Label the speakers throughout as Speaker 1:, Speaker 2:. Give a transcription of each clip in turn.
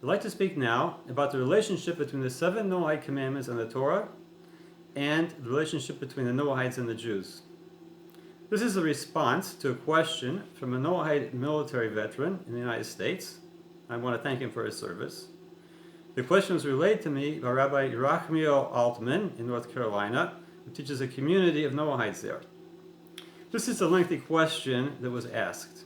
Speaker 1: I'd like to speak now about the relationship between the 7 Noahide commandments and the Torah and the relationship between the Noahides and the Jews. This is a response to a question from a Noahide military veteran in the United States. I want to thank him for his service. The question was relayed to me by Rabbi Yerachmiel Altman in North Carolina, who teaches a community of Noahides there. This is a lengthy question that was asked.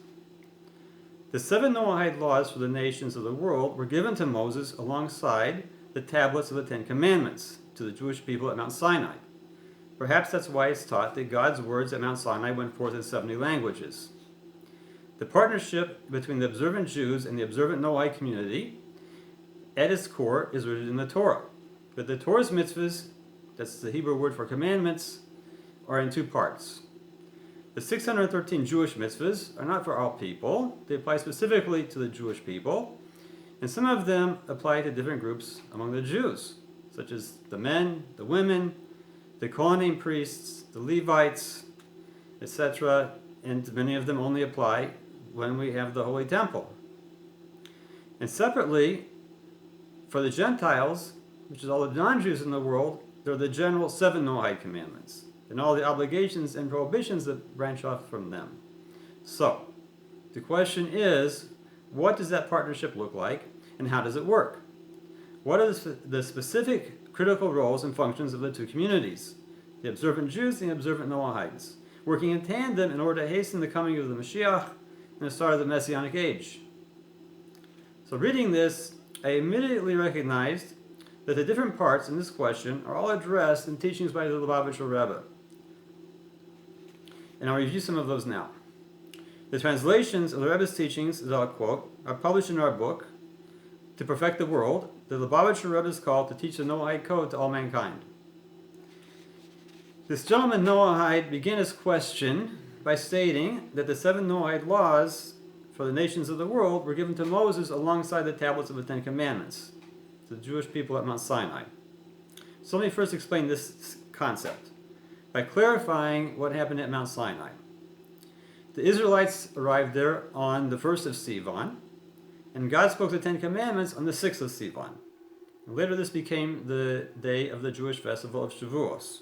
Speaker 1: The 7 Noahide laws for the nations of the world were given to Moses alongside the tablets of the 10 Commandments to the Jewish people at Mount Sinai. Perhaps that's why it's taught that God's words at Mount Sinai went forth in 70 languages. The partnership between the observant Jews and the observant Noahide community, at its core, is rooted in the Torah. But the Torah's mitzvahs, that's the Hebrew word for commandments, are in 2 parts. The 613 Jewish mitzvahs are not for all people. They apply specifically to the Jewish people, and some of them apply to different groups among the Jews, such as the men, the women, the Kohanim priests, the Levites, etc., and many of them only apply when we have the Holy Temple. And separately, for the Gentiles, which is all the non-Jews in the world, there are the general 7 Noahide commandments, and all the obligations and prohibitions that branch off from them. So, the question is, what does that partnership look like, and how does it work? What are the specific critical roles and functions of the 2 communities, the observant Jews and the observant Noahides, working in tandem in order to hasten the coming of the Mashiach and the start of the Messianic Age? So reading this, I immediately recognized that the different parts in this question are all addressed in teachings by the Lubavitcher Rebbe. And I'll review some of those now. The translations of the Rebbe's teachings, as I'll quote, are published in our book, To Perfect the World, the Lubavitcher Rebbe is called to teach the Noahide code to all mankind. This gentleman Noahide began his question by stating that the 7 Noahide laws for the nations of the world were given to Moses alongside the tablets of the 10 Commandments to the Jewish people at Mount Sinai. So let me first explain this concept by clarifying what happened at Mount Sinai. The Israelites arrived there on the 1st of Sivan, and God spoke the 10 Commandments on the 6th of Sivan. And later this became the day of the Jewish festival of Shavuos.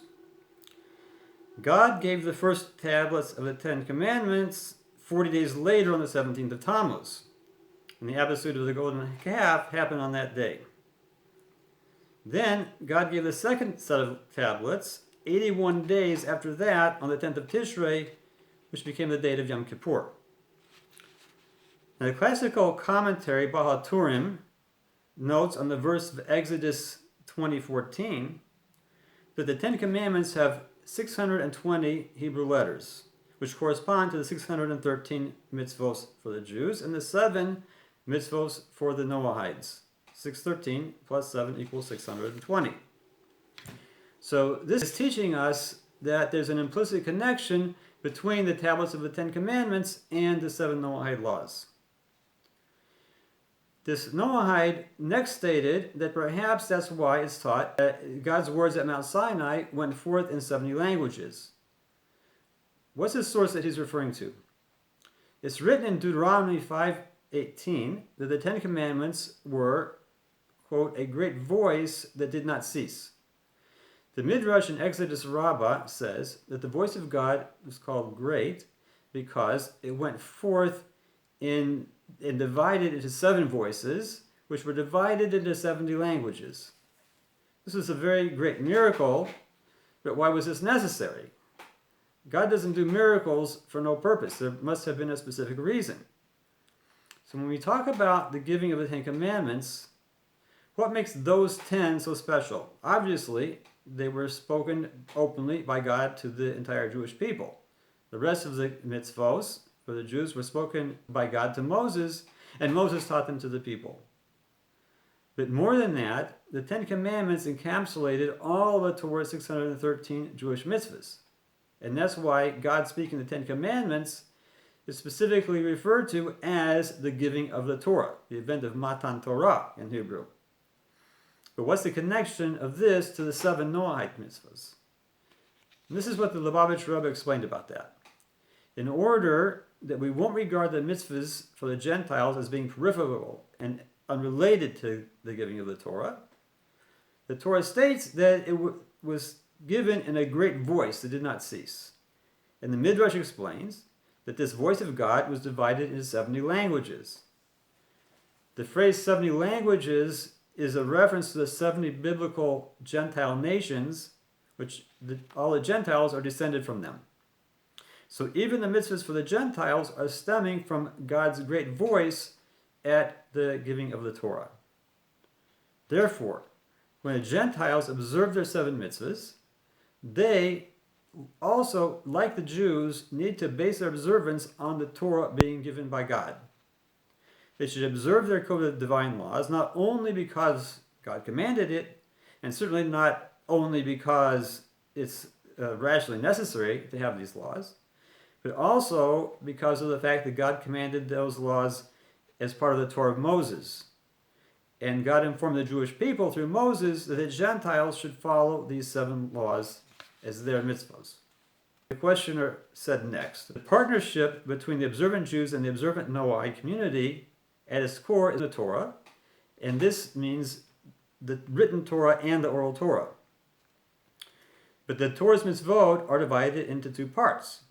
Speaker 1: God gave the first tablets of the 10 Commandments 40 days later on the 17th of Tammuz, and the episode of the golden calf happened on that day. Then God gave the second set of tablets 81 days after that on the 10th of Tishrei, which became the date of Yom Kippur. Now, the classical commentary Baal HaTurim notes on the verse of Exodus 20:14 that the 10 Commandments have 620 Hebrew letters, which correspond to the 613 mitzvos for the Jews and the 7 mitzvos for the Noahides. 613 plus 7 equals 620. So this is teaching us that there's an implicit connection between the tablets of the 10 Commandments and the 7 Noahide laws. This Noahide next stated that perhaps that's why it's taught that God's words at Mount Sinai went forth in 70 languages. What's the source that he's referring to? It's written in Deuteronomy 5:18 that the 10 Commandments were, quote, a great voice that did not cease. The Midrash in Exodus Rabbah says that the voice of God was called great because it went forth and divided into 7 voices, which were divided into 70 languages. This was a very great miracle, but why was this necessary? God doesn't do miracles for no purpose. There must have been a specific reason. So when we talk about the giving of the 10 Commandments, what makes those 10 so special? Obviously, they were spoken openly by God to the entire Jewish people. The rest of the mitzvos for the Jews were spoken by God to Moses, and Moses taught them to the people. But more than that, the 10 Commandments encapsulated all of the Torah's 613 Jewish mitzvahs. And that's why God speaking the 10 Commandments is specifically referred to as the giving of the Torah, the event of Matan Torah in Hebrew. But what's the connection of this to the 7 Noahide mitzvahs? And this is what the Lubavitcher Rebbe explained about that. In order that we won't regard the mitzvahs for the Gentiles as being peripheral and unrelated to the giving of the Torah. The Torah states that it was given in a great voice that did not cease. And the Midrash explains that this voice of God was divided into 70 languages. The phrase 70 languages is a reference to the 70 biblical Gentile nations, which all the Gentiles are descended from them. So even the mitzvahs for the Gentiles are stemming from God's great voice at the giving of the Torah. Therefore, when the Gentiles observe their 7 mitzvahs, they also, like the Jews, need to base their observance on the Torah being given by God. They should observe their code of divine laws, not only because God commanded it, and certainly not only because it's rationally necessary to have these laws, but also because of the fact that God commanded those laws as part of the Torah of Moses. And God informed the Jewish people through Moses that the Gentiles should follow these 7 laws as their mitzvahs. The questioner said next, the partnership between the observant Jews and the observant Noahide community at its core is the Torah, and this means the written Torah and the oral Torah. But the Torah's mitzvot are divided into 2 parts.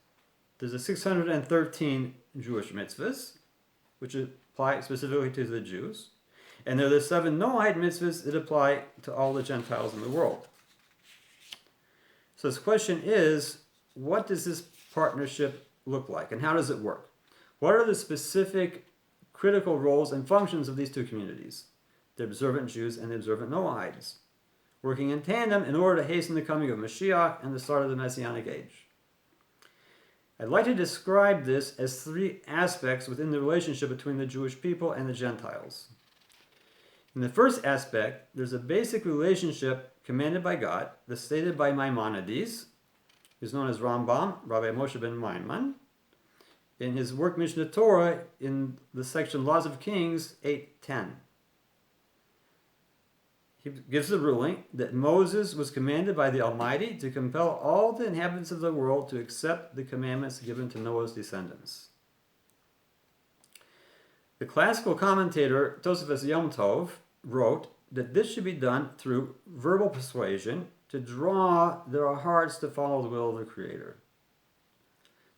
Speaker 1: There's the 613 Jewish mitzvahs, which apply specifically to the Jews, and there are the 7 Noahide mitzvahs that apply to all the Gentiles in the world. So this question is, what does this partnership look like, and how does it work? What are the specific critical roles and functions of these 2 communities, the observant Jews and the observant Noahides, working in tandem in order to hasten the coming of Mashiach and the start of the Messianic Age? I'd like to describe this as 3 aspects within the relationship between the Jewish people and the Gentiles. In the first aspect, there's a basic relationship commanded by God, that's stated by Maimonides, who's known as Rambam, Rabbi Moshe ben Maimon, in his work Mishnah Torah in the section Laws of Kings 8:10. He gives the ruling that Moses was commanded by the Almighty to compel all the inhabitants of the world to accept the commandments given to Noah's descendants. The classical commentator Tosafos Yom Tov wrote that this should be done through verbal persuasion to draw their hearts to follow the will of the Creator.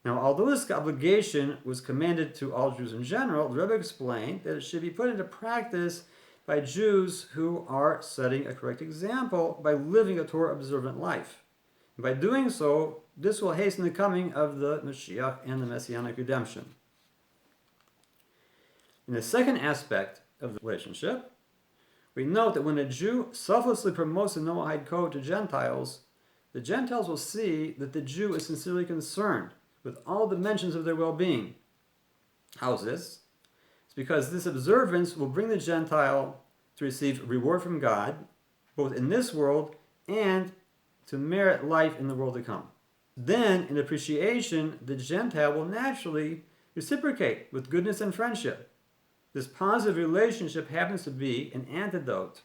Speaker 1: Now, although this obligation was commanded to all Jews in general, the Rebbe explained that it should be put into practice by Jews who are setting a correct example by living a Torah-observant life. And by doing so, this will hasten the coming of the Mashiach and the Messianic redemption. In the second aspect of the relationship, we note that when a Jew selflessly promotes the Noahide code to Gentiles, the Gentiles will see that the Jew is sincerely concerned with all dimensions of their well-being. How is this? It's because this observance will bring the Gentile to receive reward from God, both in this world and to merit life in the world to come. Then, in appreciation, the Gentile will naturally reciprocate with goodness and friendship. This positive relationship happens to be an antidote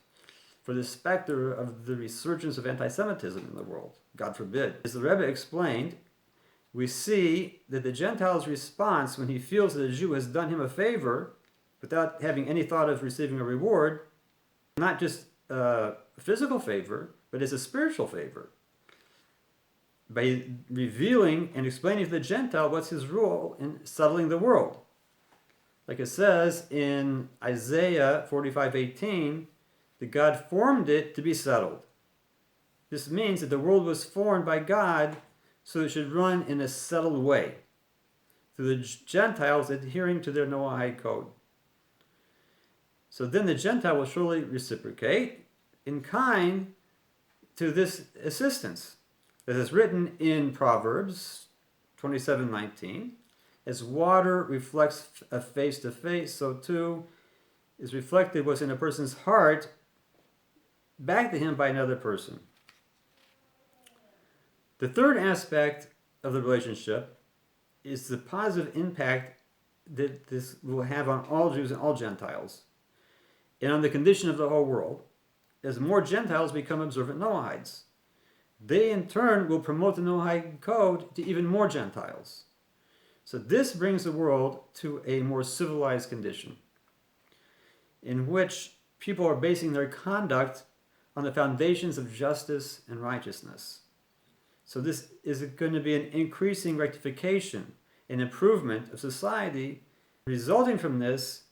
Speaker 1: for the specter of the resurgence of anti-Semitism in the world. God forbid. As the Rebbe explained, we see that the Gentile's response when he feels that a Jew has done him a favor without having any thought of receiving a reward, not just a physical favor, but as a spiritual favor. By revealing and explaining to the Gentile what's his role in settling the world. Like it says in Isaiah 45:18, that God formed it to be settled. This means that the world was formed by God so it should run in a settled way, through the Gentiles adhering to their Noahide code. So then the Gentile will surely reciprocate in kind to this assistance. As is written in Proverbs 27:19, as water reflects a face to face, so too is reflected what's in a person's heart back to him by another person. The third aspect of the relationship is the positive impact that this will have on all Jews and all Gentiles, and on the condition of the whole world, as more Gentiles become observant Noahides. They in turn will promote the Noahide code to even more Gentiles. So this brings the world to a more civilized condition. in which people are basing their conduct on the foundations of justice and righteousness. So this is going to be an increasing rectification and improvement of society. Resulting from this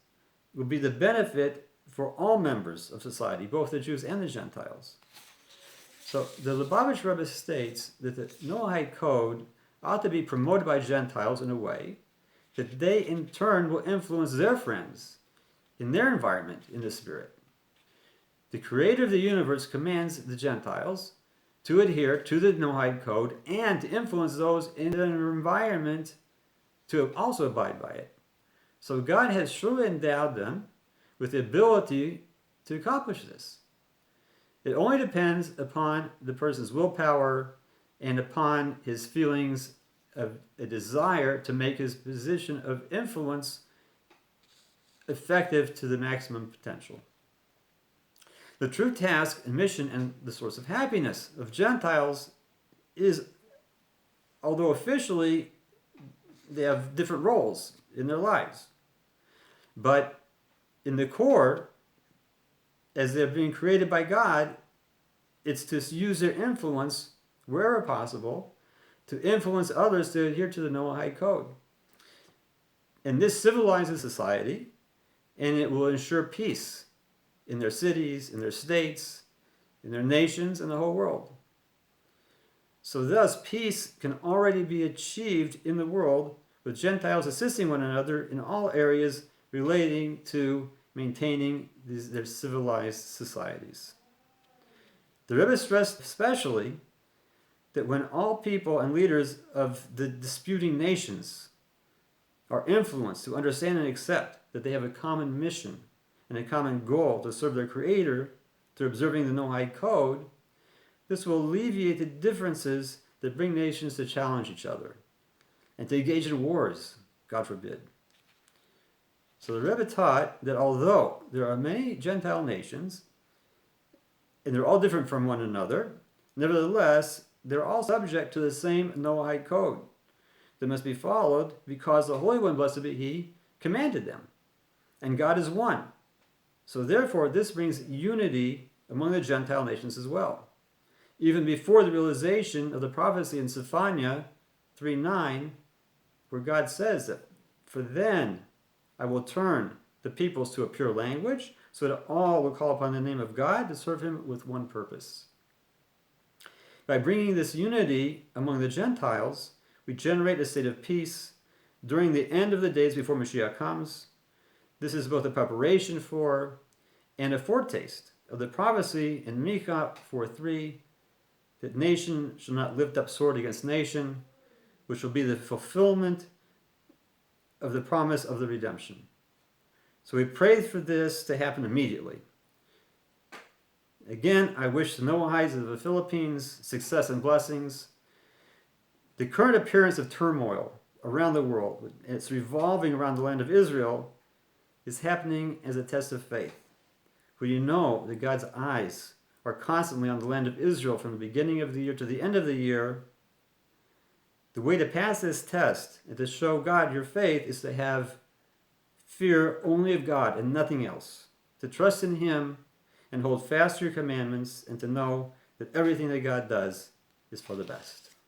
Speaker 1: will be the benefit for all members of society, both the Jews and the Gentiles. So the Lubavitch Rebbe states that the Noahide code ought to be promoted by Gentiles in a way that they in turn will influence their friends in their environment in the spirit. The creator of the universe commands the Gentiles to adhere to the Noahide code and to influence those in their environment to also abide by it. So God has surely endowed them with the ability to accomplish this. It only depends upon the person's willpower and upon his feelings of a desire to make his position of influence effective to the maximum potential. The true task and mission and the source of happiness of Gentiles is, although officially they have different roles in their lives, but in the core, as they're being created by God, it's to use their influence wherever possible to influence others to adhere to the Noahide code. And this civilizes society, and it will ensure peace in their cities, in their states, in their nations, and the whole world. So thus, peace can already be achieved in the world with Gentiles assisting one another in all areas relating to maintaining their civilized societies. The Rebbe stressed especially that when all people and leaders of the disputing nations are influenced to understand and accept that they have a common mission and a common goal to serve their Creator through observing the Noahide code, this will alleviate the differences that bring nations to challenge each other and to engage in wars, God forbid. So the Rebbe taught that although there are many Gentile nations, and they're all different from one another, nevertheless, they're all subject to the same Noahide code that must be followed because the Holy One, blessed be He, commanded them. And God is one. So therefore, this brings unity among the Gentile nations as well. Even before the realization of the prophecy in Zephaniah 3:9, where God says that, "For then I will turn the peoples to a pure language, so that all will call upon the name of God to serve Him with one purpose." By bringing this unity among the Gentiles, we generate a state of peace during the end of the days before Mashiach comes. This is both a preparation for and a foretaste of the prophecy in Micah 4:3 that nation shall not lift up sword against nation, which will be the fulfillment of the promise of the redemption. So we pray for this to happen immediately. Again, I wish the Noahides of the Philippines success and blessings. The current appearance of turmoil around the world, it's revolving around the land of Israel, is happening as a test of faith. For you know that God's eyes are constantly on the land of Israel from the beginning of the year to the end of the year. The way to pass this test and to show God your faith is to have fear only of God and nothing else, to trust in Him and hold fast to your commandments, and to know that everything that God does is for the best.